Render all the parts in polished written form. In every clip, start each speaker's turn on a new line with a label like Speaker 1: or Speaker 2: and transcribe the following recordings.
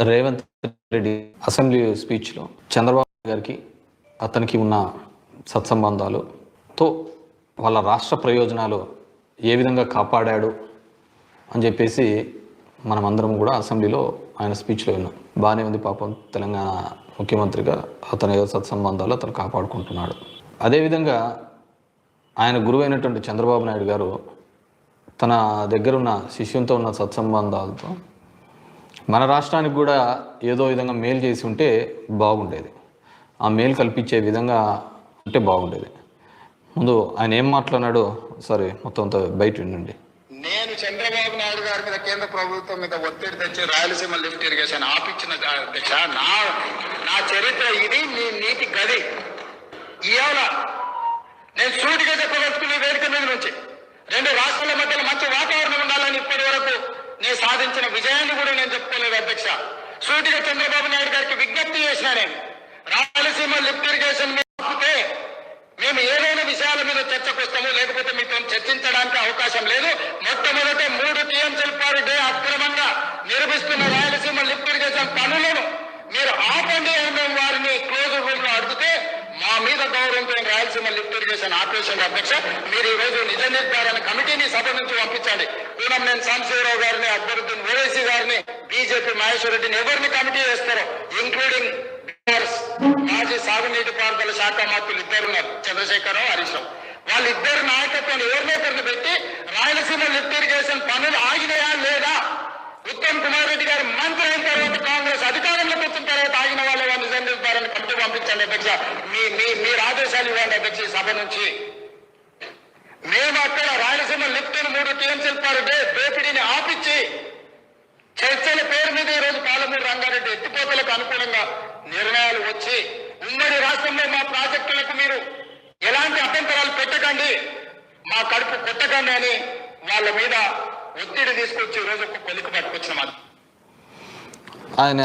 Speaker 1: Revanth Reddy assembly స్పీచ్లో Chandrababu గారికి అతనికి ఉన్న సత్సంబంధాలతో వాళ్ళ రాష్ట్ర ప్రయోజనాలు ఏ విధంగా కాపాడాడు అని చెప్పేసి మనమందరం కూడా అసెంబ్లీలో ఆయన స్పీచ్లో విన్నాం. బాగానే ఉంది పాపం, తెలంగాణ ముఖ్యమంత్రిగా అతని సత్సంబంధాలు అతను కాపాడుకుంటున్నాడు. అదేవిధంగా ఆయన గురువైనటువంటి చంద్రబాబు నాయుడు గారు తన దగ్గర ఉన్న శిష్యునితో ఉన్న సత్సంబంధాలతో మన రాష్ట్రానికి కూడా ఏదో విధంగా మేలు చేసి ఉంటే బాగుండేది. ఆ మేలు కల్పించే విధంగా ఉంటే బాగుండేది. ముందు ఆయన ఏం మాట్లాడినాడో సరే మొత్తం బయట వినండి.
Speaker 2: నేను చంద్రబాబు నాయుడు గారి మీద కేంద్ర ప్రభుత్వం మీద ఒత్తిడి తెచ్చి రాయలసీమ లిఫ్ట్ ఇరిగేషన్ ఆపించిన అధ్యక్ష, నా చరిత్ర ఇది, మీ నీటి గది. ఇవాళ నేను సూటిగా చెప్పదలుచుకునే వేదిక మీద నుంచి రెండు రాష్ట్రాల మధ్యలో మంచి వాతావరణం ఉండాలని ఇప్పటి వరకు నేను సాధించిన విజయాన్ని కూడా నేను చెప్పుకోలేదు అధ్యక్ష. సూటిగా చంద్రబాబు నాయుడు గారికి విజ్ఞప్తి చేసిన నేను, రాయలసీమ లిఫ్ట్ ఇరిగేషన్ ఆపితే మేము ఏదైనా విషయాల మీద చర్చకు వస్తాము, లేకపోతే మీతో చర్చించడానికి అవకాశం లేదు. మొట్టమొదటి 3 టీఎంసీల పర్ డే అక్రమంగా నిర్మిస్తున్న రాయలసీమ లిఫ్ట్ ఇరిగేషన్ పనులను మీరు ఆపండి అని మేము వారిని క్లోజ్ రూమ్ లో అడిగితే మా మీద గౌరవంతో రాయలసీమ లిఫ్ట్ ఇరిగేషన్ ఆపేషన్ అధ్యక్ష. మీరు ఈ రోజు నిజ నిర్ధారణ కమిటీని సభ నుంచి పంపించండి. కూనంనేని సాంబశివరావు గారిని, అక్బరుద్దీన్ ఓవైసీ గారిని, బీజేపీ మహేశ్వర్ రెడ్డిని ఎవరిని కమిటీ చేస్తారో, ఇంక్లూడింగ్ మాజీ సాగునీటి పారుదల శాఖ మంత్రులు ఇద్దరున్నారు, చంద్రశేఖరరావు, హరీష్ రావు. వాళ్ళిద్దరు నాయకత్వాన్ని ఎవరినొకరిని పెట్టి రాయలసీమ లిఫ్ట్ ఇరిగేషన్ పనులు ఆగినాయా లేదా, ఉత్తమ్ కుమార్ రెడ్డి గారు మంత్రి అయిన తర్వాత కాంగ్రెస్ అధికారంలోకి వచ్చిన తర్వాత ఆగిన వాళ్ళ నిజ నిర్ధారణ కమిటీ పంపించండి అధ్యక్ష. మీరు ఆదేశాలు ఇవ్వండి అధ్యక్ష. సభ నుంచి మేము అక్కడ రాయలసీమ లిఫ్ట్ 3 టీఎంసీల పర్ డే దోపిడీని ఆపించి చర్చల పేరు మీద ఈ రోజు పాలమూరు రంగారెడ్డి ఎత్తిపోతలకు అనుకూలంగా నిర్ణయాలు వచ్చి ఉమ్మడి రాష్ట్రంలో మా ప్రాజెక్టులకు మీరు ఎలాంటి అభ్యంతరాలు పెట్టకండి, మా కడుపు కొట్టకండి అని వాళ్ళ మీద ఒత్తిడి తీసుకొచ్చి ఈ రోజు ఒక కొలికి పట్టుకొచ్చిన మాట.
Speaker 1: ఆయన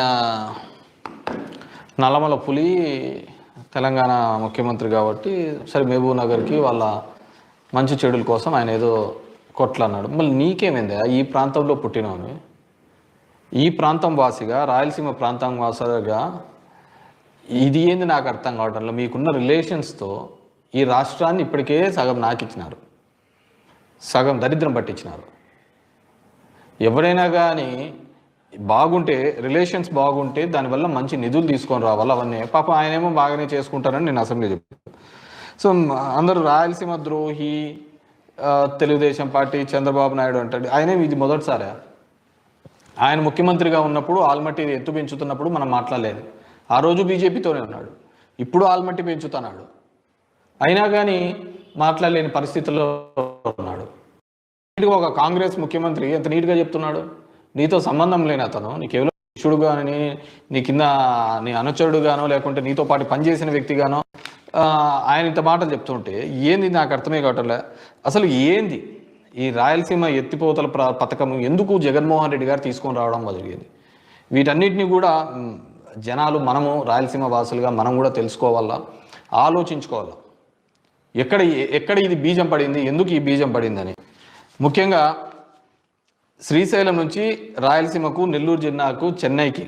Speaker 1: నల్లమల పులి తెలంగాణ ముఖ్యమంత్రి కాబట్టి సరే మహబూబ్ నగర్కి వాళ్ళ మంచి చెడుల కోసం ఆయన ఏదో కొట్లన్నాడు. మళ్ళీ నీకేమైందా, ఈ ప్రాంతంలో పుట్టినవని, ఈ ప్రాంతం వాసిగా, రాయలసీమ ప్రాంతం వాసిగా ఇది ఏంది నాకు అర్థం కావటంలో. మీకున్న రిలేషన్స్తో ఈ రాష్ట్రాన్ని ఇప్పటికే సగం నాకిచ్చినారు, సగం దరిద్రం పట్టించినారు. ఎవరైనా కానీ బాగుంటే, రిలేషన్స్ బాగుంటే దానివల్ల మంచి నిధులు తీసుకొని రావాలి. అవన్నీ పాపం ఆయనేమో బాగానే చేసుకుంటారని నేను అసెంబ్లీ చెప్పాను. సో అందరూ రాయలసీమ ద్రోహి, తెలుగుదేశం పార్టీ, చంద్రబాబు నాయుడు అంటాడు. ఆయనే ఇది మొదటిసారా? ఆయన ముఖ్యమంత్రిగా ఉన్నప్పుడు ఆల్మట్టి ఎత్తు పెంచుతున్నప్పుడు మనం మాట్లాడలేదు. ఆ రోజు బీజేపీతోనే ఉన్నాడు, ఇప్పుడు ఆల్మట్టి పెంచుతున్నాడు. అయినా కానీ మాట్లాడలేని పరిస్థితుల్లో ఉన్నాడు. ఒక కాంగ్రెస్ ముఖ్యమంత్రి ఎంత నీట్గా చెప్తున్నాడు, నీతో సంబంధం లేని అతను, నీ కేవలం శిష్యుడు కానీ, నీ కింద నీ అనుచరుడు గానో, లేకుంటే నీతో పాటు పనిచేసిన వ్యక్తిగానో ఆయన ఇంత మాటలు చెప్తుంటే ఏంది నాకు అర్థమే కావట్లే. అసలు ఏంది ఈ రాయలసీమ ఎత్తిపోతల పథకం ఎందుకు జగన్మోహన్ రెడ్డి గారు తీసుకొని రావడం జరిగింది? వీటన్నిటిని కూడా జనాలు, మనము రాయలసీమ వాసులుగా మనం కూడా తెలుసుకోవాలా, ఆలోచించుకోవాలా. ఎక్కడ ఇది బీజం పడింది, ఎందుకు ఈ బీజం పడిందని. ముఖ్యంగా శ్రీశైలం నుంచి రాయలసీమకు, నెల్లూరు జిల్లాకు, చెన్నైకి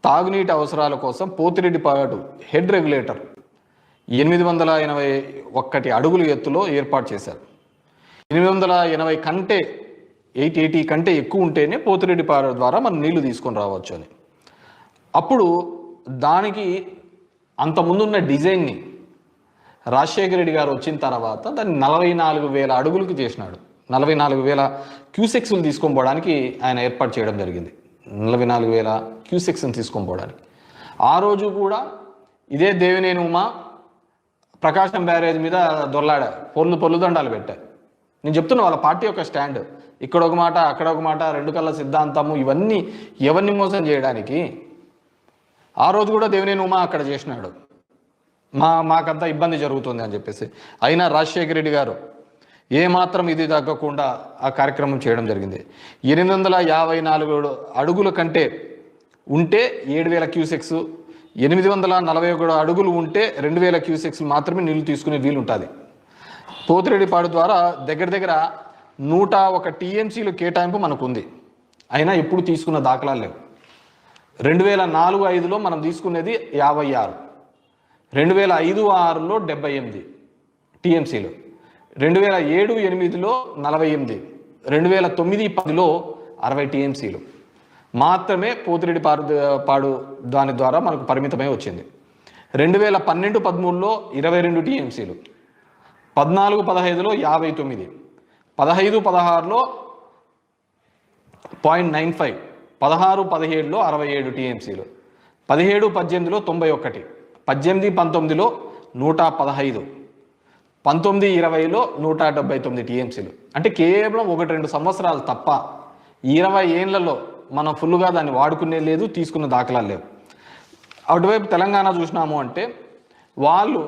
Speaker 1: తాగునీటి అవసరాల కోసం పోతిరెడ్డిపాడు హెడ్ రెగ్యులేటర్ 881 అడుగుల ఎత్తులో ఏర్పాటు చేశారు. 880 కంటే 880 కంటే ఎక్కువ ఉంటేనే పోతిరెడ్డిపాడు ద్వారా మనం నీళ్లు తీసుకొని రావచ్చు అని. అప్పుడు దానికి అంతకుముందున్న డిజైన్ని రాజశేఖర రెడ్డి గారు వచ్చిన తర్వాత దాన్ని 44,000 అడుగులకు చేసినాడు. 44,000 క్యూసెక్స్లు తీసుకొని పోవడానికి ఆయన ఏర్పాటు చేయడం జరిగింది. 44,000 క్యూసెక్స్ని తీసుకొని పోవడానికి. ఆ రోజు కూడా ఇదే దేవినేని ఉమా ప్రకాశం బ్యారేజ్ మీద దొర్లాడా, పొర్లు దండాలు పెట్టారు. నేను చెప్తున్నా వాళ్ళ పార్టీ యొక్క స్టాండ్. ఇక్కడ ఒక మాట, అక్కడ ఒక మాట, 2 కళ్ళ సిద్ధాంతము, ఇవన్నీ ఎవరిని మోసం చేయడానికి. ఆ రోజు కూడా దేవినేని ఉమా అక్కడ చేసినాడు, మాకంతా ఇబ్బంది జరుగుతుంది అని చెప్పేసి. అయినా రాజశేఖర రెడ్డి గారు ఏమాత్రం ఇది తగ్గకుండా ఆ కార్యక్రమం చేయడం జరిగింది. 854 అడుగుల కంటే ఉంటే 7,000 క్యూసెక్స్, 841 అడుగులు ఉంటే 2,000 క్యూసెక్స్ మాత్రమే నీళ్లు తీసుకునే వీలు ఉంటుంది. పోతిరెడ్డిపాడు ద్వారా దగ్గర 101 టీఎంసీలు కేటాయింపు మనకు ఉంది. అయినా ఎప్పుడు తీసుకున్న దాఖలాలు లేవు. 2004-05లో మనం తీసుకునేది 56, 2005-06లో 78 టీఎంసీలు, 2007-08లో 48, 2009-10లో 60 టీఎంసీలు మాత్రమే పోతిరెడ్డి పాడు దాని ద్వారా మనకు పరిమితమై వచ్చింది. 2012-13లో 22 టీఎంసీలు, 14-15లో 59, 15-16లో 0.95, 16-17లో 67 టీఎంసీలు, 17-18లో 91, 18-19లో 115, 19-20లో 179 టీఎంసీలు. అంటే కేవలం 1-2 సంవత్సరాలు తప్ప 20 ఏళ్లలో మనం ఫుల్గా దాన్ని వాడుకునే లేదు, తీసుకున్న దాఖలాలు లేవు. అటువైపు తెలంగాణ చూసినాము అంటే వాళ్ళు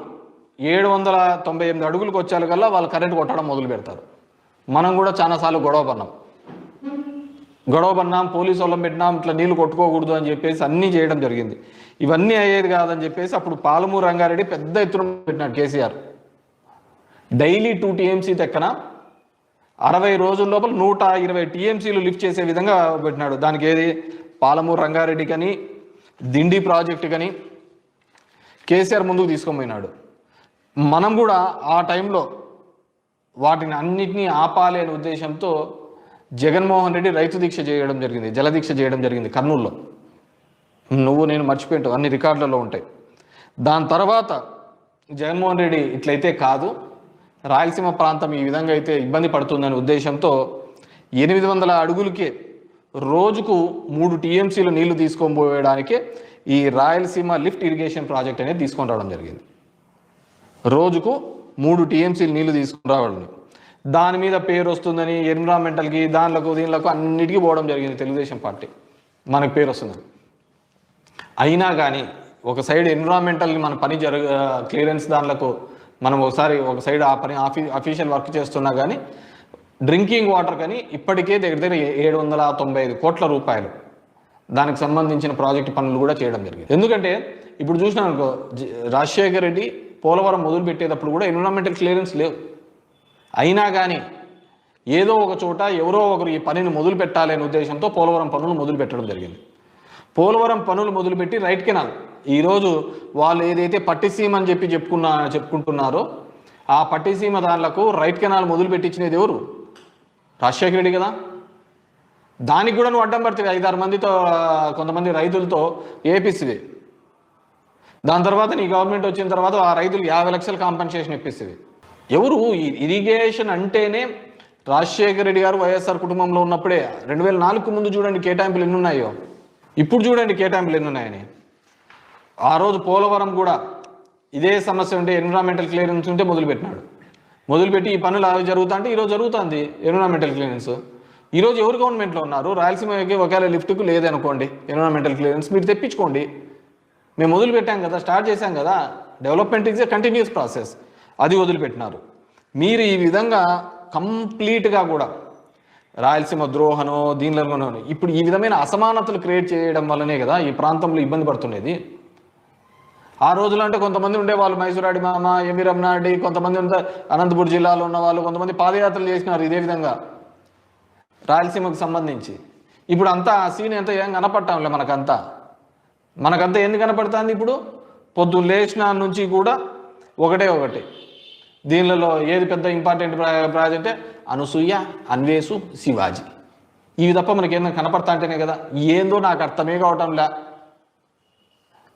Speaker 1: 798 అడుగులకు వచ్చేల కల్లా వాళ్ళు కరెంట్ కొట్టడం మొదలు పెడతారు. మనం కూడా చాలాసార్లు గొడవ పడినాం, పోలీసు వాళ్ళం పెట్టినాం, ఇట్లా నీళ్లు కొట్టుకోకూడదు అని చెప్పేసి అన్నీ చేయడం జరిగింది. ఇవన్నీ అయ్యేది కాదని చెప్పేసి అప్పుడు పాలమూరు రంగారెడ్డి పెద్ద ఎత్తున పెట్టినాడు కేసీఆర్. డైలీ 2 టీఎంసీ తెక్కన 60 రోజుల లోపల 120 టీఎంసీలు లిఫ్ట్ చేసే విధంగా పెట్టినాడు. దానికి ఏది పాలమూరు రంగారెడ్డి కానీ దిండి ప్రాజెక్టు కానీ కేసీఆర్ ముందుకు తీసుకొని పోయినాడు. మనం కూడా ఆ టైంలో వాటిని అన్నిటినీ ఆపాలి అనే ఉద్దేశంతో జగన్మోహన్ రెడ్డి రైతు దీక్ష చేయడం జరిగింది, జలదీక్ష చేయడం జరిగింది కర్నూలులో. నువ్వు నేను మర్చిపోయింటావు, అన్ని రికార్డులలో ఉంటాయి. దాని తర్వాత జగన్మోహన్ రెడ్డి ఇట్లయితే కాదు, రాయలసీమ ప్రాంతం ఈ విధంగా అయితే ఇబ్బంది పడుతుందనే ఉద్దేశంతో 800 అడుగులకే రోజుకు 3 టీఎంసీలు నీళ్లు తీసుకొని పోయడానికే ఈ రాయలసీమ లిఫ్ట్ ఇరిగేషన్ ప్రాజెక్ట్ అనేది తీసుకొని రావడం జరిగింది. రోజుకు 3 టీఎంసీలు నీళ్లు తీసుకుని రావాలని దాని మీద పేరు వస్తుందని ఎన్విరాన్మెంటల్కి దీనిలకు అన్నిటికీ పోవడం జరిగింది. తెలుగుదేశం పార్టీ మనకు పేరు వస్తుందని. అయినా కానీ ఒక సైడ్ ఎన్విరాన్మెంటల్కి మన పని క్లియరెన్స్ దానిలకు మనం ఒక సైడ్ ఆ పని అఫీషియల్ వర్క్ చేస్తున్నా కానీ డ్రింకింగ్ వాటర్ కానీ ఇప్పటికే దగ్గర 795 కోట్ల రూపాయలు దానికి సంబంధించిన ప్రాజెక్టు పనులు కూడా చేయడం జరిగింది. ఎందుకంటే ఇప్పుడు చూసినాం అనుకో, రాజశేఖర రెడ్డి పోలవరం మొదలు పెట్టేటప్పుడు కూడా ఎన్విరాన్మెంటల్ క్లియరెన్స్ లేవు. అయినా కానీ ఏదో ఒక చోట ఎవరో ఒకరు ఈ పనిని మొదలు పెట్టాలి అనే ఉద్దేశంతో పోలవరం పనులు మొదలు పెట్టడం జరిగింది. పోలవరం పనులు మొదలుపెట్టి రైట్ కెనాల్ ఈరోజు వాళ్ళు ఏదైతే పట్టిసీమ అని చెప్పుకుంటున్నారో ఆ పట్టిసీమ దానిలకు రైట్ కెనాల్ మొదలు పెట్టించినది ఎవరు? రాజశేఖర రెడ్డి కదా. దానికి కూడా నువ్వు అడ్డం పడుతుంది 5-6 మందితో, కొంతమంది రైతులతో ఏపిస్తుంది. దాని తర్వాత నీ గవర్నమెంట్ వచ్చిన తర్వాత ఆ రైతులు 50 లక్షల కాంపెన్సేషన్ ఇప్పిస్తుంది. ఎవరు? ఇరిగేషన్ అంటేనే రాజశేఖర రెడ్డి గారు వైఎస్ఆర్ కుటుంబంలో ఉన్నప్పుడే 2004 ముందు చూడండి కేటాయింపులు ఎన్ని ఉన్నాయో, ఇప్పుడు చూడండి కేటాయింపులు ఎన్ని ఉన్నాయని. ఆ రోజు పోలవరం కూడా ఇదే సమస్య ఉంటే ఎన్విరాన్మెంటల్ క్లియరెన్స్ ఉంటే మొదలుపెట్టి ఈ పనులు అవి జరుగుతుంటే ఈరోజు జరుగుతుంది ఎన్విరాన్మెంటల్ క్లియరెన్స్. ఈరోజు ఎవరు గవర్నమెంట్లో ఉన్నారు? రాయలసీమకి ఒకవేళ లిఫ్ట్కు లేదనుకోండి ఎన్విరాన్మెంటల్ క్లియరెన్స్, మీరు తెప్పించుకోండి. మేము మొదలు పెట్టాం కదా, స్టార్ట్ చేశాం కదా. Development is a continuous process. అది వదిలిపెట్టినారు మీరు. ఈ విధంగా కంప్లీట్గా కూడా రాయలసీమ ద్రోహనో దీనిలోనో ఇప్పుడు ఈ విధమైన అసమానతలు క్రియేట్ చేయడం వల్లనే కదా ఈ ప్రాంతంలో ఇబ్బంది పడుతున్నది. ఆ రోజులు అంటే కొంతమంది ఉండేవాళ్ళు, మైసూరాడి మామ, ఎంవి రమణారెడ్డి, కొంతమంది ఉంటే అనంతపురం జిల్లాలో ఉన్న వాళ్ళు, కొంతమంది పాదయాత్రలు చేసినారు ఇదే విధంగా రాయలసీమకు సంబంధించి. ఇప్పుడు అంతా ఆ సీన్ ఎంత ఏం కనపడటంలే మనకంతా ఎందుకు కనపడుతుంది? ఇప్పుడు పొద్దున్న లేచిన నుంచి కూడా ఒకటే దీనిలో ఏది పెద్ద ఇంపార్టెంట్ ప్రాజెక్టే? అనసూయ, అన్వేషు, శివాజీ. ఇవి తప్ప మనకి ఏదైనా కనపడతా అంటేనే కదా. ఏందో నాకు అర్థమే కావటంలే.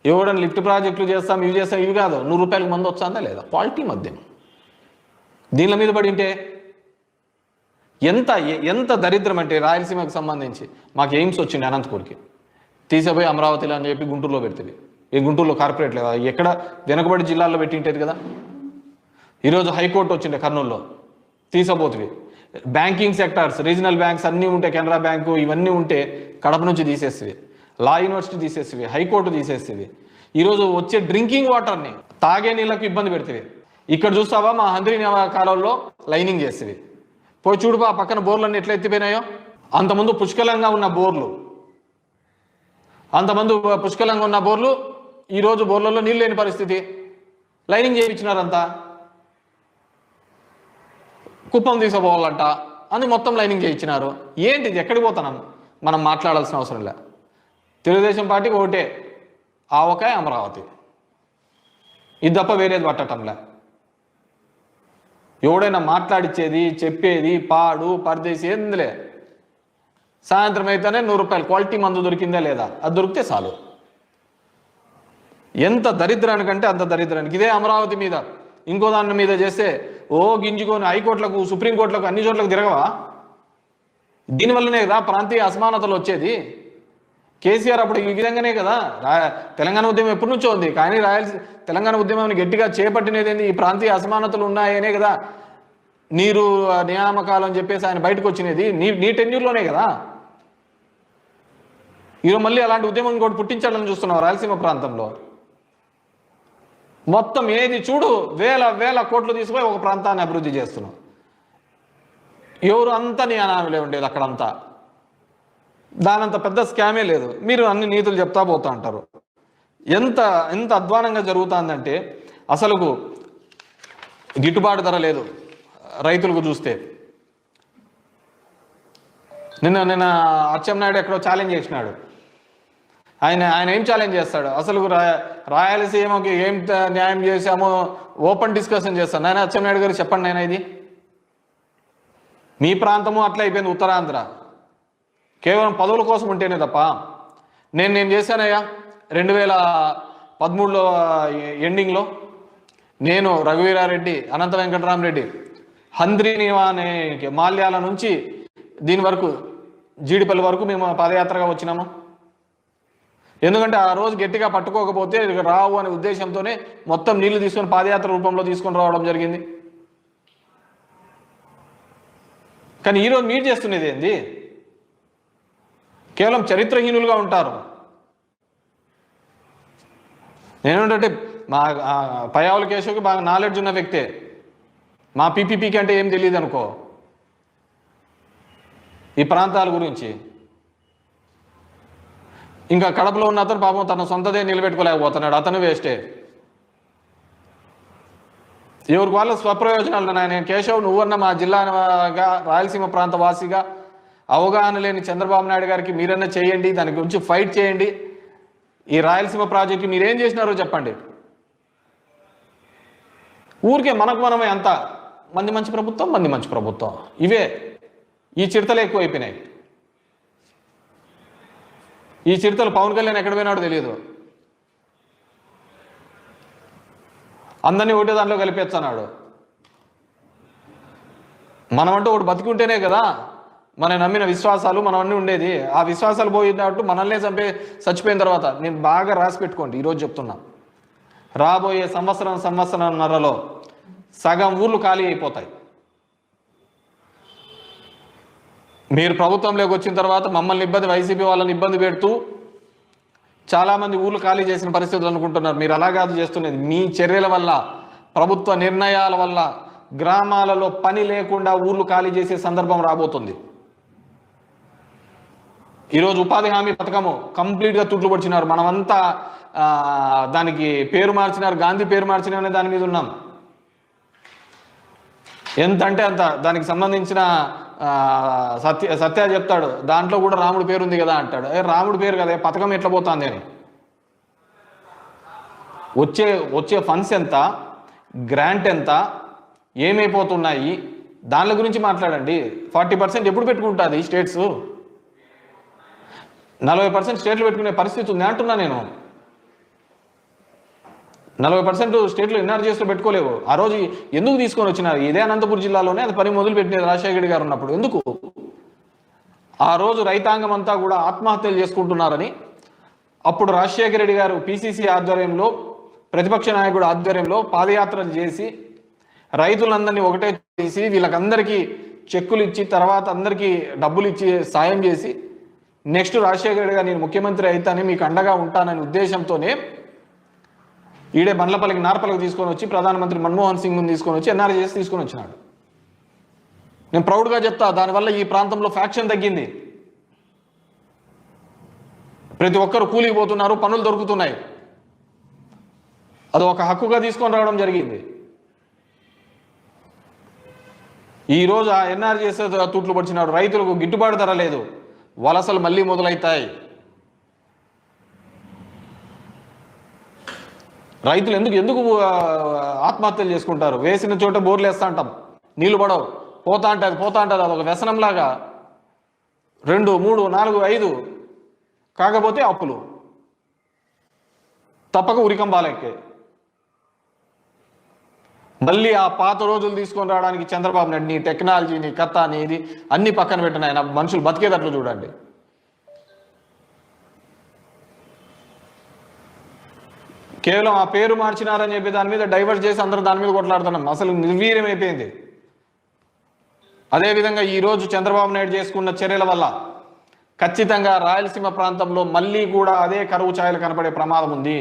Speaker 1: ఎవడని లిఫ్ట్ ప్రాజెక్టులు చేస్తాం, ఇవి చేస్తాం, ఇవి కాదు. 100 రూపాయలకు మంది వచ్చాందా లేదా? క్వాలిటీ మద్యం దీనిల మీద పడి ఉంటే ఎంత దరిద్రం అంటే రాయలసీమకు సంబంధించి మాకు ఎయిమ్స్ వచ్చింది అనంతపూర్కి, తీసిపోయి అమరావతిలో అని చెప్పి గుంటూరులో పెడుతుంది. ఈ గుంటూరులో కార్పొరేట్ లేదా, ఎక్కడ వెనకబడి జిల్లాల్లో పెట్టింటేది కదా. ఈరోజు హైకోర్టు వచ్చిండే కర్నూలులో, తీసబోతుంది. బ్యాంకింగ్ సెక్టార్స్, రీజనల్ బ్యాంక్స్ అన్నీ ఉంటే, కెనరా బ్యాంకు ఇవన్నీ ఉంటే కడప నుంచి తీసేస్తుంది, లా యూనివర్సిటీ తీసేస్తుంది, హైకోర్టు తీసేస్తుంది. ఈరోజు వచ్చే డ్రింకింగ్ వాటర్ని తాగే నీళ్ళకు ఇబ్బంది పెడుతుంది. ఇక్కడ చూస్తావా మా హంద్రీ కాలంలో లైనింగ్ చేస్తుంది. పోయి చూడుపా పక్కన బోర్లన్నీ ఎట్లా ఎత్తిపోయినాయో. అంతకుముందు పుష్కలంగా ఉన్న బోర్లు ఈరోజు బోర్లలో నీళ్ళు లేని పరిస్థితి. లైనింగ్ చేయించినారంతా, కుప్పం తీసుకోవాలంట అని మొత్తం లైనింగ్ చేయించినారు. ఏంటిది? ఎక్కడికి పోతున్నాం? మనం మాట్లాడాల్సిన అవసరం లే. తెలుగుదేశం పార్టీకి ఒకటే, ఆవకాయ అమరావతి. ఇది తప్ప వేరేది పట్టటంలే. ఎవడైనా మాట్లాడిచ్చేది, చెప్పేది, పాడు పరదేశి ఏందిలే. సాయంత్రం అయితేనే 100 రూపాయలు క్వాలిటీ మందు దొరికిందా లేదా, అది దొరికితే చాలు. ఎంత దరిద్రానికంటే అంత దరిద్రానికి. ఇదే అమరావతి మీద ఇంకో దాని మీద చేస్తే గింజుకొని హైకోర్టులకు, సుప్రీంకోర్టులకు, అన్ని చోట్లకు తిరగవా? దీనివల్లనే కదా ప్రాంతీయ అసమానతలు వచ్చేది. కేసీఆర్ అప్పుడు ఈ విధంగానే కదా. తెలంగాణ ఉద్యమం ఎప్పటి నుంచో ఉంది, కానీ తెలంగాణ ఉద్యమాన్ని గట్టిగా చేపట్టినది ఏంది? ఈ ప్రాంతీయ అసమానతలు ఉన్నాయనే కదా. నీరు నియామకాలు అని చెప్పేసి ఆయన బయటకు వచ్చినది నీ టెన్యూర్లోనే కదా. ఈరోజు మళ్ళీ అలాంటి ఉద్యమం ఇంకోటి పుట్టించాలని చూస్తున్నావు రాయలసీమ ప్రాంతంలో. మొత్తం ఏది చూడు వేల కోట్లు తీసుకుపోయి ఒక ప్రాంతాన్ని అభివృద్ధి చేస్తున్నావు. ఎవరు అంతా నీ అనామలే ఉండేది అక్కడంతా. దానంత పెద్ద స్కామే లేదు. మీరు అన్ని నీతులు చెప్తా పోతా అంటారు. ఎంత అధ్వానంగా జరుగుతుందంటే అసలుకు గిట్టుబాటు ధర లేదు రైతులకు. చూస్తే నిన్న అచ్చెన్నాయుడు ఎక్కడో ఛాలెంజ్ చేసినాడు. ఆయన ఏం ఛాలెంజ్ చేస్తాడు? అసలు రాయలసీమకి ఏం న్యాయం చేశామో ఓపెన్ డిస్కషన్ చేస్తాను. ఆయన అచ్చెన్నాయుడు గారు చెప్పండి, ఆయన ఇది మీ ప్రాంతము అట్లా అయిపోయింది. ఉత్తరాంధ్ర కేవలం పదవుల కోసం ఉంటేనే తప్ప. నేను చేశానయ్యా 2013లో ఎండింగ్లో నేను, రఘువీరారెడ్డి, అనంత వెంకటరామరెడ్డి, హంద్రీనివా అనే మాల్యాల నుంచి దీని వరకు జీడిపల్లి వరకు మేము పాదయాత్రగా వచ్చినాము. ఎందుకంటే ఆ రోజు గట్టిగా పట్టుకోకపోతే రావు అనే ఉద్దేశంతోనే మొత్తం నీళ్లు తీసుకొని పాదయాత్ర రూపంలో తీసుకొని రావడం జరిగింది. కానీ ఈరోజు మీరు చేస్తున్నది ఏంది? కేవలం చరిత్రహీనులుగా ఉంటారు. నేనేంటంటే మా పయ్యావుల కేశవ్కి బాగా నాలెడ్జ్ ఉన్న వ్యక్తే. మా పీపీపీకి అంటే ఏం తెలియదు అనుకో ఈ ప్రాంతాల గురించి. ఇంకా కడపలో ఉన్న అతను పాపం తన సొంతదే నిలబెట్టుకోలేకపోతున్నాడు. అతను వేస్టే. ఎవరికి వాళ్ళ స్వప్రయోజనాలు ఉన్నాయి. నేను కేశవ్, నువ్వన్న మా జిల్లాగా రాయలసీమ ప్రాంత వాసిగా అవగాహన లేని చంద్రబాబు నాయుడు గారికి మీరన్నా చేయండి, దాని గురించి ఫైట్ చేయండి. ఈ రాయలసీమ ప్రాజెక్టు మీరేం చేసినారో చెప్పండి. ఊరికే మనమే అంతా మంచి ప్రభుత్వం ఇవే. ఈ చిడతలు ఎక్కువైపోయినాయి. ఈ చిడతలు పవన్ కళ్యాణ్ ఎక్కడ పోయినాడో తెలియదు. అందరినీ ఒకటే దాంట్లో కలిపేస్తున్నాడు. మనమంటూ ఒకటి బతికుంటేనే కదా మనం నమ్మిన విశ్వాసాలు మనం అన్నీ ఉండేది. ఆ విశ్వాసాలు పోయినట్టు మనల్నే చచ్చిపోయిన తర్వాత నేను బాగా రాసి పెట్టుకోండి. ఈరోజు చెప్తున్నా, రాబోయే సంవత్సరంన్నరలో సగం ఊర్లు ఖాళీ అయిపోతాయి. మీరు ప్రభుత్వంలోకి వచ్చిన తర్వాత మమ్మల్ని వైసీపీ వాళ్ళని ఇబ్బంది పెడుతూ చాలామంది ఊర్లు ఖాళీ చేసిన పరిస్థితులు అనుకుంటున్నారు. మీరు అలా కాదు చేస్తున్నది. మీ చర్యల వల్ల, ప్రభుత్వ నిర్ణయాల వల్ల గ్రామాలలో పని లేకుండా ఊర్లు ఖాళీ చేసే సందర్భం రాబోతుంది. ఈరోజు ఉపాధి హామీ పథకము కంప్లీట్గా తుట్లు పొడిచినారు. మనమంతా దానికి పేరు మార్చినారు, గాంధీ పేరు మార్చినారనే దాని మీద ఉన్నాం. ఎంత అంటే అంత దానికి సంబంధించిన సత్య చెప్తాడు, దాంట్లో కూడా రాముడి పేరు ఉంది కదా అంటాడు. రాముడి పేరు కదా, పథకం ఎట్లా పోతుంది అని. వచ్చే ఫండ్స్ ఎంత, గ్రాంట్ ఎంత, ఏమైపోతున్నాయి, దాని గురించి మాట్లాడండి. 40% ఎప్పుడు పెట్టుకుంటుంది స్టేట్స్? 40% స్టేట్లు పెట్టుకునే పరిస్థితి ఉంది అంటున్నా నేను. 40% స్టేట్లు ఎన్ఆర్జీఎస్లో పెట్టుకోలేవు. ఆ రోజు ఎందుకు తీసుకొని వచ్చినారు? ఇదే అనంతపురం జిల్లాలోనే అది పని మొదలు పెట్టినది రాజశేఖర రెడ్డి గారు ఉన్నప్పుడు. ఎందుకు ఆ రోజు రైతాంగం అంతా కూడా ఆత్మహత్యలు చేసుకుంటున్నారని అప్పుడు రాజశేఖర రెడ్డి గారు పిసిసి ఆధ్వర్యంలో, ప్రతిపక్ష నాయకుడు ఆధ్వర్యంలో పాదయాత్రలు చేసి రైతులందరినీ ఒకటే చేసి వీళ్ళకందరికీ చెక్కులు ఇచ్చి తర్వాత అందరికీ డబ్బులు ఇచ్చి సాయం చేసి నెక్స్ట్ రాజశేఖర రెడ్డి గారు నేను ముఖ్యమంత్రి అయితానని మీకు అండగా ఉంటాననే ఉద్దేశంతోనే ఈడే బండ్లపల్లికి నార్పల్లికి తీసుకొని వచ్చి ప్రధానమంత్రి మన్మోహన్ సింగ్ తీసుకొని వచ్చి ఎన్ఆర్జీఎస్ తీసుకొని వచ్చినాడు. నేను ప్రౌడ్గా చెప్తా, దానివల్ల ఈ ప్రాంతంలో ఫ్యాక్షన్ తగ్గింది. ప్రతి ఒక్కరు కూలికి పోతున్నారు, పనులు దొరుకుతున్నాయి. అది ఒక హక్కుగా తీసుకొని రావడం జరిగింది. ఈరోజు ఆ ఎన్ఆర్జీఎస్ తుట్లు పడిచినాడు. రైతులకు గిట్టుబాటు ధర లేదు, వలసలు మళ్ళీ మొదలవుతాయి. రైతులు ఎందుకు ఎందుకు ఆత్మహత్యలు చేసుకుంటారు? వేసిన చోట బోర్లు వేస్తా అంటాం, నీళ్లు పడవు, పోతా ఉంటుంది అదొక వ్యసనంలాగా. 2, 3, 4, 5 కాకపోతే అప్పులు తప్పక ఉరికంబాలెక్కే. మళ్ళీ ఆ పాత రోజులు తీసుకొని రావడానికి చంద్రబాబు నాయుడు నీ టెక్నాలజీ, నీ కథ, నీ ఇది అన్ని పక్కన పెట్టిన ఆయన మనుషులు బతికేటట్లు చూడండి. కేవలం ఆ పేరు మార్చినారని చెప్పి దాని మీద డైవర్ట్ చేసి అందరూ దాని మీద కొట్లాడుతున్నాం. అసలు నిర్వీర్యం అయిపోయింది. అదేవిధంగా ఈరోజు చంద్రబాబు నాయుడు చేసుకున్న చర్యల వల్ల ఖచ్చితంగా రాయలసీమ ప్రాంతంలో మళ్ళీ కూడా అదే కరువు ఛాయలు కనపడే ప్రమాదం ఉంది.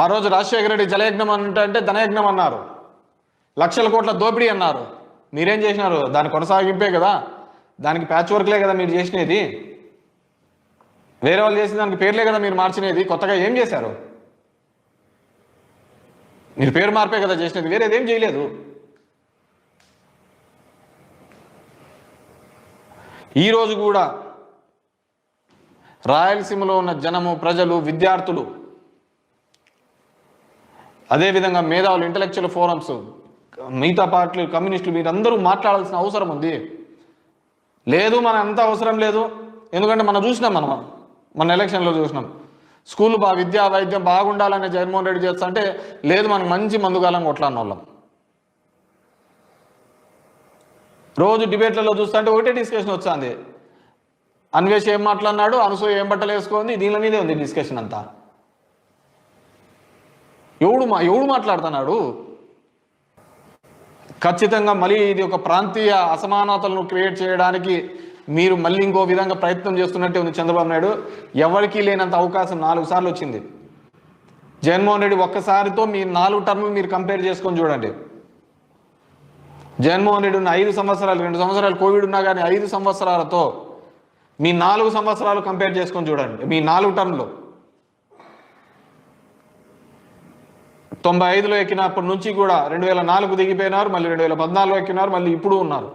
Speaker 1: ఆ రోజు రాజశేఖర రెడ్డి జలయజ్ఞం అంటే ధనయజ్ఞం అన్నారు, లక్షల కోట్ల దోపిడీ అన్నారు. మీరేం చేసినారు? దాని కొనసాగింపే కదా, దానికి ప్యాచ్ వర్క్లే కదా మీరు చేసినది. వేరే వాళ్ళు చేసిన దానికి పేర్లే కదా మీరు మార్చినది. కొత్తగా ఏం చేశారు? మీరు పేరు మార్పే కదా చేసినది, వేరేదేం చేయలేదు. ఈరోజు కూడా రాయలసీమలో ఉన్న జనము, ప్రజలు, విద్యార్థులు, అదేవిధంగా మేధావులు, ఇంటలెక్చువల్ ఫోరమ్స్, మిగతా పార్టీలు, కమ్యూనిస్టులు మీరందరూ మాట్లాడాల్సిన అవసరం ఉంది. లేదు మన అంత అవసరం లేదు, ఎందుకంటే మనం చూసినాం, మన ఎలక్షన్లో చూసినాం. స్కూల్ విద్యా వైద్యం బాగుండాలనే జగన్మోహన్ రెడ్డి చేస్తా అంటే లేదు, మనకు మంచి మందుగాలం కొట్లాడిన వాళ్ళం. రోజు డిబేట్లలో చూస్తుంటే ఒకటే డిస్కషన్ వచ్చింది. అన్వేష్ ఏం మాట్లాడినాడు, అనసూయ ఏం బట్టలు వేసుకుంది, దీని మీదే ఉంది డిస్కషన్ అంతా. ఎవడు మాట్లాడుతున్నాడు? ఖచ్చితంగా మళ్ళీ ఇది ఒక ప్రాంతీయ అసమానతలను క్రియేట్ చేయడానికి మీరు మళ్ళీ ఇంకో విధంగా ప్రయత్నం చేస్తున్నట్టే ఉంది చంద్రబాబు నాయుడు. ఎవరికీ లేనంత అవకాశం 4 సార్లు వచ్చింది జగన్మోహన్ రెడ్డి. ఒక్కసారితో మీ 4 టర్ములు మీరు కంపేర్ చేసుకొని చూడండి. జగన్మోహన్ రెడ్డి ఉన్న 5 సంవత్సరాలు, 2 సంవత్సరాలు కోవిడ్ ఉన్నా కానీ 5 సంవత్సరాలతో మీ 4 సంవత్సరాలు కంపేర్ చేసుకొని చూడండి. మీ 4 టర్ములు 95లో ఎక్కినప్పటి నుంచి కూడా 2004 దిగిపోయినారు, మళ్ళీ 2014లో ఎక్కినారు, మళ్ళీ ఇప్పుడు ఉన్నారు.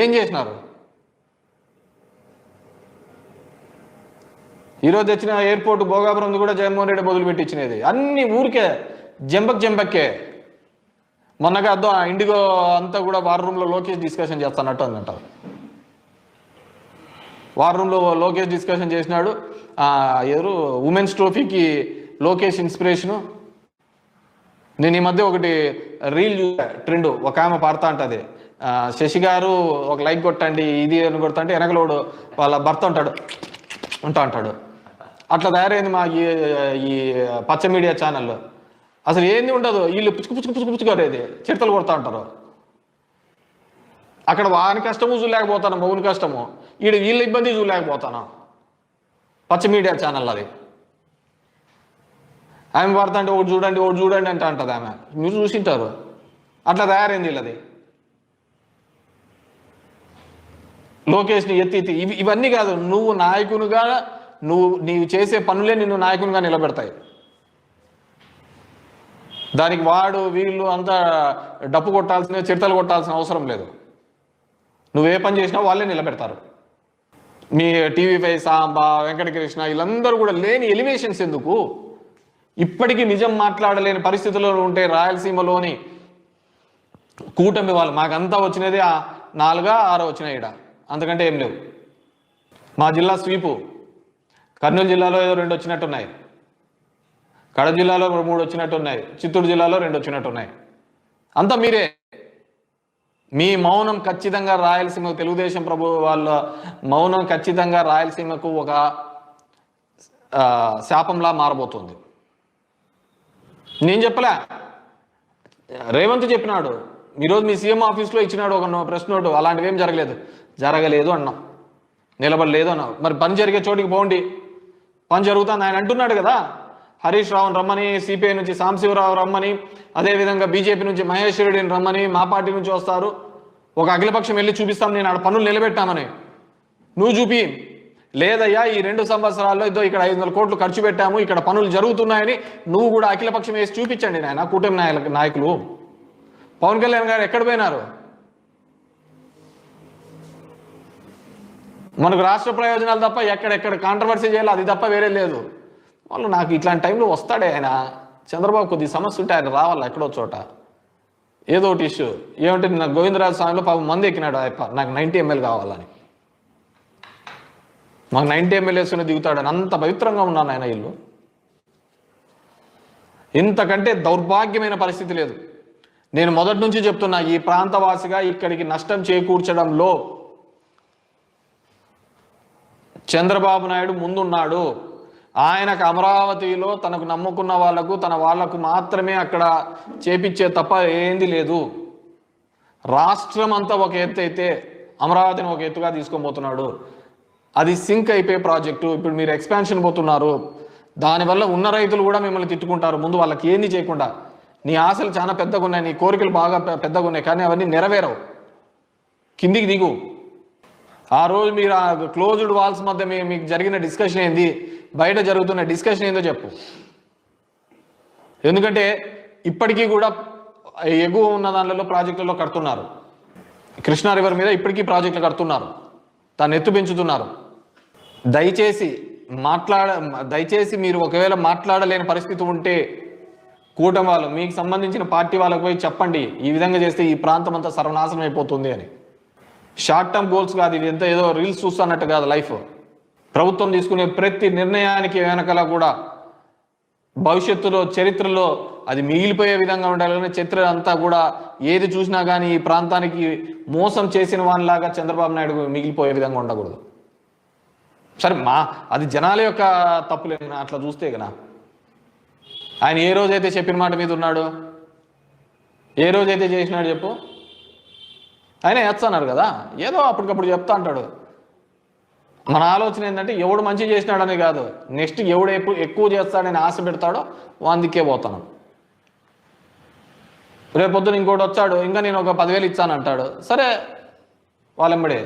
Speaker 1: ఏం చేసినారు? ఈరోజు వచ్చిన ఎయిర్పోర్ట్ భోగాపురం కూడా జగన్మోహన్ రెడ్డి మొదలు పెట్టించినది. అన్ని ఊరికే జంబక్కే. మొన్నగా అద్దో ఇండిగో అంతా కూడా వార్ రూమ్లో లోకేష్ డిస్కషన్ చేస్తానట్టు అని అంటారు. వార్ రూమ్లో లోకేష్ డిస్కషన్ చేసినాడు. ఎవరు ఉమెన్స్ ట్రోఫీకి లోకేష్ ఇన్స్పిరేషను. నేను ఈ మధ్య ఒకటి రీల్ చూసా, ట్రెండ్. ఒక ఆమె పాడుతూ ఉంటుంది, శశి గారు ఒక లైక్ కొట్టండి ఇది అని కొడతా అంటే వెనకలోడు వాళ్ళ భర్త అంటాడు. అట్లా తయారైంది మా ఈ పచ్చ మీడియా ఛానల్లో. అసలు ఏంది ఉండదు, వీళ్ళు పుచ్చుకోరేది చిడతలు కొడతా ఉంటారు. అక్కడ వాని కష్టము చూడలేకపోతాను, మగుని కష్టము, వీళ్ళ ఇబ్బంది చూడలేకపోతాను. పచ్చ మీడియా ఛానల్ అది. ఆమె వార్త అంటే ఒకటి చూడండి అంటే అంటుంది ఆమె. మీరు చూసింటారు. అట్లా తయారైంది వీళ్ళది. లోకేష్ని ఎత్తి ఇవన్నీ కాదు, నువ్వు నాయకునిగా నీవు చేసే పనులే నిన్ను నాయకునిగా నిలబెడతాయి. దానికి వీళ్ళు అంతా డప్పు కొట్టాల్సిన, చిడతలు కొట్టాల్సిన అవసరం లేదు. నువ్వే పని చేసినా వాళ్ళే నిలబెడతారు. మీ టీవీ5 సాంబా, వెంకటకృష్ణ వీళ్ళందరూ కూడా లేని ఎలివేషన్స్ ఎందుకు? ఇప్పటికీ నిజం మాట్లాడలేని పరిస్థితుల్లో ఉంటే రాయలసీమలోని కూటమి వాళ్ళు మాకంతా వచ్చినది 4-6 వచ్చినాయి. అంతకంటే ఏం లేవు. మా జిల్లా స్వీపు కర్నూలు జిల్లాలో ఏదో 2 వచ్చినట్టున్నాయి, కడప జిల్లాలో 3 వచ్చినట్టున్నాయి, చిత్తూరు జిల్లాలో 2 వచ్చినట్టున్నాయి. అంతా మీరే. మీ మౌనం ఖచ్చితంగా రాయలసీమకు, తెలుగుదేశం వాళ్ళ మౌనం ఖచ్చితంగా రాయలసీమకు ఒక శాపంలా మారబోతుంది. నేను చెప్పలే, రేవంత్ చెప్పినాడు. ఈరోజు మీ సీఎం ఆఫీస్లో ఇచ్చినాడు ఒక ప్రెస్ నోటు, అలాంటివి ఏం జరగలేదు అన్నాం, నిలబడలేదు అన్నాం. మరి పని జరిగే చోటికి పోండి, పని జరుగుతుంది ఆయన అంటున్నాడు కదా. హరీష్ రావుని రమ్మని, సిపిఐ నుంచి సాంబశివరావు రమ్మని, అదేవిధంగా బీజేపీ నుంచి మహేష్ రెడ్డిని రమ్మని, మా పార్టీ నుంచి వస్తారు. ఒక అఖిలపక్షం వెళ్ళి చూపిస్తాం నేను ఆడ పనులు నిలబెట్టామని. నువ్వు చూపి, లేదయ్యా ఈ 2 సంవత్సరాల్లో ఇదో ఇక్కడ 500 కోట్లు ఖర్చు పెట్టాము, ఇక్కడ పనులు జరుగుతున్నాయని నువ్వు కూడా అఖిలపక్షం వేసి చూపించండి నాయన. కూటమి నాయకులు పవన్ కళ్యాణ్ గారు ఎక్కడ పోయినారు? మనకు రాష్ట్ర ప్రయోజనాలు తప్ప ఎక్కడెక్కడ కాంట్రవర్సీ చేయాలి అది తప్ప వేరే లేదు. వాళ్ళు నాకు ఇట్లాంటి టైంలో వస్తాడే ఆయన. చంద్రబాబు కొద్ది సమస్య ఉంటే ఆయన రావాలా ఎక్కడో చోట, ఏదో ఒకటి ఇష్యూ. ఏమంటే నాకు గోవిందరాజు స్వామిలో పాపం మంది ఎక్కినాడు ఆయన, నాకు 90 ml కావాలని. మాకు 90 ml వేసుకుని దిగుతాడని అంత పవిత్రంగా ఉన్నాను ఆయన ఇల్లు. ఇంతకంటే దౌర్భాగ్యమైన పరిస్థితి లేదు. నేను మొదటి నుంచి చెప్తున్నా, ఈ ప్రాంతవాసిగా ఇక్కడికి నష్టం చేకూర్చడంలో చంద్రబాబు నాయుడు ముందున్నాడు. ఆయనకు అమరావతిలో తనకు నమ్ముకున్న వాళ్లకు మాత్రమే అక్కడ చేపించే తప్ప ఏంది లేదు. రాష్ట్రం అంతా ఒక ఎత్తు అయితే అమరావతిని ఒక ఎత్తుగా తీసుకొని అది సింక్ అయిపోయే ప్రాజెక్టు. ఇప్పుడు మీరు ఎక్స్పాన్షన్ పోతున్నారు, దానివల్ల ఉన్న రైతులు కూడా మిమ్మల్ని తిట్టుకుంటారు. ముందు వాళ్ళకి ఏంది చేయకుండా, నీ ఆశలు చాలా పెద్దగా ఉన్నాయి, నీ కోరికలు బాగా పెద్దగా ఉన్నాయి, కానీ అవన్నీ నెరవేరవు. కిందికి దిగు. ఆ రోజు మీరు ఆ క్లోజ్డ్ వాల్స్ మధ్య మీకు జరిగిన డిస్కషన్ ఏంది, బయట జరుగుతున్న డిస్కషన్ ఏందో చెప్పు. ఎందుకంటే ఇప్పటికీ కూడా ఎగువ ఉన్న దానిలో ప్రాజెక్టులలో కడుతున్నారు. కృష్ణా రివర్ మీద ఇప్పటికీ ప్రాజెక్టులు కడుతున్నారు, దాన్ని ఎత్తు పెంచుతున్నారు. దయచేసి మీరు ఒకవేళ మాట్లాడలేని పరిస్థితి ఉంటే కూటమి వాళ్ళు, మీకు సంబంధించిన పార్టీ వాళ్ళకి పోయి చెప్పండి, ఈ విధంగా చేస్తే ఈ ప్రాంతం అంతా సర్వనాశనం అయిపోతుంది అని. షార్ట్ టర్మ్ గోల్స్ కాదు, ఇది ఎంత ఏదో రీల్స్ చూస్తున్నట్టు కాదు లైఫ్. ప్రభుత్వం తీసుకునే ప్రతి నిర్ణయానికి వెనకాల కూడా భవిష్యత్తులో చరిత్రలో అది మిగిలిపోయే విధంగా ఉండాలని, చరిత్ర అంతా కూడా ఏది చూసినా కానీ ఈ ప్రాంతానికి మోసం చేసిన వానిలాగా చంద్రబాబు నాయుడు మిగిలిపోయే విధంగా ఉండకూడదు. సరే అది జనాల యొక్క తప్పులేనా అట్లా చూస్తే కదా. ఆయన ఏ రోజైతే చెప్పిన మాట మీద ఉన్నాడు, ఏ రోజైతే చేసినాడు చెప్పు. ఆయన వేస్తున్నారు కదా, ఏదో అప్పటికప్పుడు చెప్తా అంటాడు. మన ఆలోచన ఏంటంటే ఎవడు మంచి చేసినాడని కాదు, నెక్స్ట్ ఎవడు ఎక్కువ చేస్తాడని ఆశ పెడతాడో అందుకే పోతాను. రేపొద్దున ఇంకోటి వచ్చాడు, ఇంకా నేను ఒక 10,000 ఇచ్చానంటాడు. సరే వాళ్ళెంబడే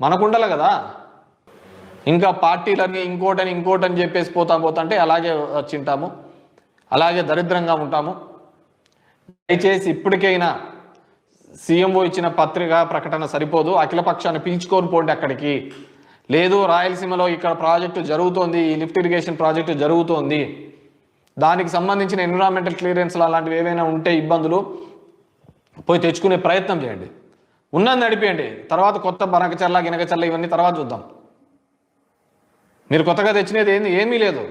Speaker 1: మనకుండాలి కదా. ఇంకా పార్టీలన్నీ ఇంకోటని చెప్పేసి పోతాంటే అలాగే వచ్చింటాము, అలాగే దరిద్రంగా ఉంటాము. దయచేసి ఇప్పటికైనా సీఎంఓ ఇచ్చిన పత్రిక ప్రకటన సరిపోదు, అఖిలపక్షాన్ని పిలుచుకొని పోండి అక్కడికి. లేదు రాయలసీమలో ఇక్కడ ప్రాజెక్టు జరుగుతోంది, ఈ లిఫ్ట్ ఇరిగేషన్ ప్రాజెక్టు జరుగుతోంది, దానికి సంబంధించిన ఎన్విరాన్మెంటల్ క్లియరెన్స్లు అలాంటివి ఏవైనా ఉంటే ఇబ్బందులు పోయి తెచ్చుకునే ప్రయత్నం చేయండి. ఉన్నది నడిపేయండి, తర్వాత కొత్త బనకచర్ల గినకచర్ల ఇవన్నీ తర్వాత చూద్దాం. మీరు కొత్తగా తెచ్చినది ఏమీ లేదు.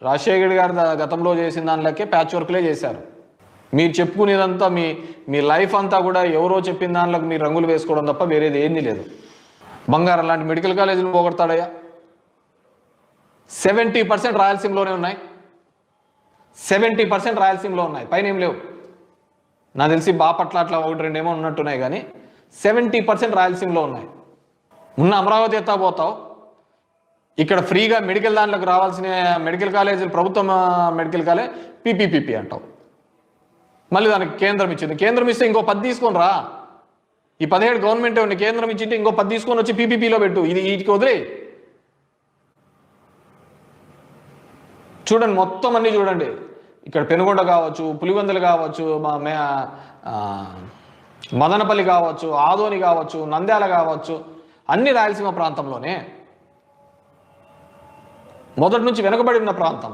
Speaker 1: రాజశేఖర్ గారు గతంలో చేసిన దానిలోకే ప్యాచ్ వర్క్లే చేశారు. మీరు చెప్పుకునేదంతా మీ లైఫ్ అంతా కూడా ఎవరో చెప్పిన దానిలోకి మీరు రంగులు వేసుకోవడం తప్ప వేరేది ఏంది లేదు. బంగారం లాంటి మెడికల్ కాలేజీలు పోగొడతాడయ్యా. 70% రాయలసీమలోనే ఉన్నాయి, 70% రాయలసీమలో ఉన్నాయి, పైన ఏం లేవు. నాకు తెలిసి బాపట్ల అట్లా 1-2 ఏమో ఉన్నట్టున్నాయి, కానీ 70% రాయలసీమలో ఉన్నాయి. ఉన్న అమరావతి ఎత్తా పోతావు, ఇక్కడ ఫ్రీగా మెడికల్ దాంట్లోకి రావాల్సిన మెడికల్ కాలేజీలు ప్రభుత్వం మెడికల్ కాలేజ్ పీపీపీపీ అంటావు. మళ్ళీ దానికి కేంద్రం ఇచ్చింది, కేంద్రం ఇస్తే ఇంకో 10 తీసుకొని రా. ఈ 17 గవర్నమెంట్ ఉంది, కేంద్రం ఇచ్చింటే ఇంకో 10 తీసుకొని వచ్చి పీపీపీలో పెట్టు. ఇది వీటికి వదిలే. చూడండి మొత్తం అన్నీ చూడండి. ఇక్కడ పెనుగొండ కావచ్చు, పులివెందులు కావచ్చు, మదనపల్లి కావచ్చు, ఆదోని కావచ్చు, నంద్యాల కావచ్చు, అన్ని రాయలసీమ ప్రాంతంలోనే. మొదటి నుంచి వెనుకబడి ఉన్న ప్రాంతం.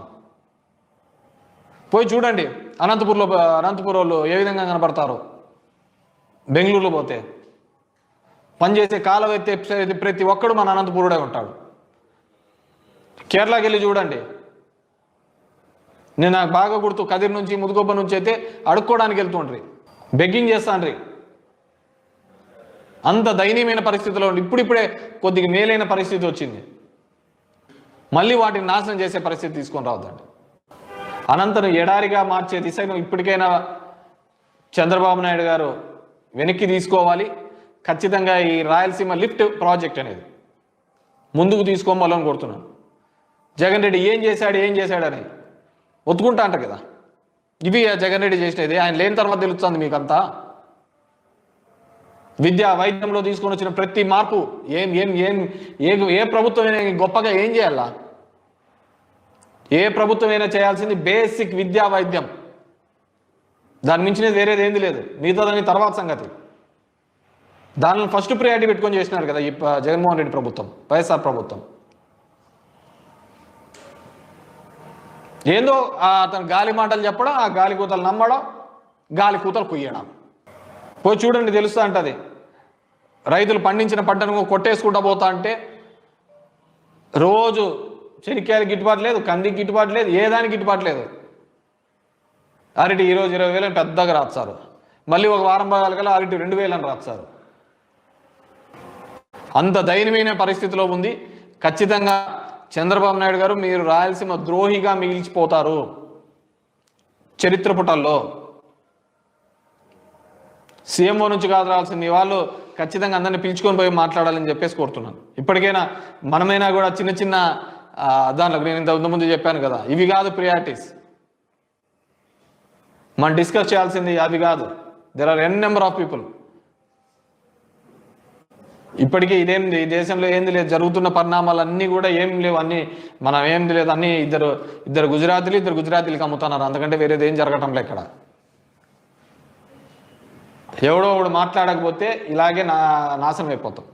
Speaker 1: పోయి చూడండి అనంతపురంలో ఏ విధంగా కనపడతారో. బెంగళూరులో పోతే పనిచేసే కాలం అయితే ప్రతి ఒక్కడు మన అనంతపురుడే ఉంటాడు. కేరళకి వెళ్ళి చూడండి. నేను నాకు బాగా గుర్తు, కదిరి నుంచి ముదుగొబ్బ నుంచి అయితే అడుక్కోవడానికి వెళ్తుండ్రి, బెగ్గింగ్ చేస్తాండ్రి. అంత దయనీయమైన పరిస్థితిలో ఉండి ఇప్పుడిప్పుడే కొద్దిగా మేలైన పరిస్థితి వచ్చింది. మళ్ళీ వాటిని నాశనం చేసే పరిస్థితి తీసుకొని రావద్దండి. అనంతరం ఎడారిగా మార్చే దిశను ఇప్పటికైనా చంద్రబాబు నాయుడు గారు వెనక్కి తీసుకోవాలి. ఖచ్చితంగా ఈ రాయలసీమ లిఫ్ట్ ప్రాజెక్ట్ అనేది ముందుకు తీసుకోవాలని కోరుతున్నాను. జగన్ రెడ్డి ఏం చేశాడని ఒత్తుకుంటా అంట కదా. ఇవి జగన్ రెడ్డి చేసినది. ఆయన లేని తర్వాత తెలుస్తుంది మీకంతా. విద్యా వైద్యంలో తీసుకొని వచ్చిన ప్రతి మార్పు ఏ ప్రభుత్వమైనా గొప్పగా ఏం చేయాలా? ఏ ప్రభుత్వమైనా చేయాల్సింది బేసిక్ విద్యా వైద్యం. దాని మించినది వేరేది ఏంది లేదు. మిగతాదని తర్వాత సంగతి. దానిని ఫస్ట్ ప్రయారిటీ పెట్టుకొని చేసినారు కదా ఈ జగన్మోహన్ రెడ్డి ప్రభుత్వం, వైఎస్ఆర్ ప్రభుత్వం. ఏందో అతను గాలి మాటలు చెప్పడం, ఆ గాలి కూతలు నమ్మడం, గాలి కూతలు కుయ్యడం. పోయి చూడండి తెలుస్తూ ఉంటుంది. రైతులు పండించిన పంటను కొట్టేసుకుంటా పోతా అంటే రోజు చెనిక్కాయలు గిట్టుబాటు లేదు, కందికి గిట్టుబాటు లేదు, ఏ దానికి గిట్టుబాటు లేదు. అరటి ఈరోజు 20,000 పెద్దగా రాస్తారు, మళ్ళీ ఒక వారం భాగాల కల్లా అరటి 2,000 అని రాస్తారు. అంత దయనీయమైన పరిస్థితిలో ఉంది. ఖచ్చితంగా చంద్రబాబు నాయుడు గారు మీరు రాయలసీమ ద్రోహిగా మిగిల్చిపోతారు చరిత్ర పుటల్లో. సీఎంఓ నుంచి కాదు రావాల్సింది, మీ వాళ్ళు ఖచ్చితంగా అందరినీ పిలుచుకొని పోయి మాట్లాడాలని చెప్పేసి కోరుతున్నాను. ఇప్పటికైనా మనమైనా కూడా చిన్న చిన్న దాంట్లో నేను ఇంతకుముందు చెప్పాను కదా, ఇవి కాదు ప్రియారిటీస్. మనం డిస్కస్ చేయాల్సింది అవి కాదు. There are n number of people. ఇప్పటికీ ఇదేంది, ఈ దేశంలో ఏంది లేదు, జరుగుతున్న పరిణామాలు అన్నీ కూడా ఏం లేవు, అన్నీ మనం ఏంది లేదు, అన్నీ ఇద్దరు గుజరాతీలకు అమ్ముతున్నారు, అంతకంటే వేరేది ఏం జరగటం లే ఇక్కడ. ఎవడో ఒకడు మాట్లాడకపోతే ఇలాగే నాశనం అయిపోతాం.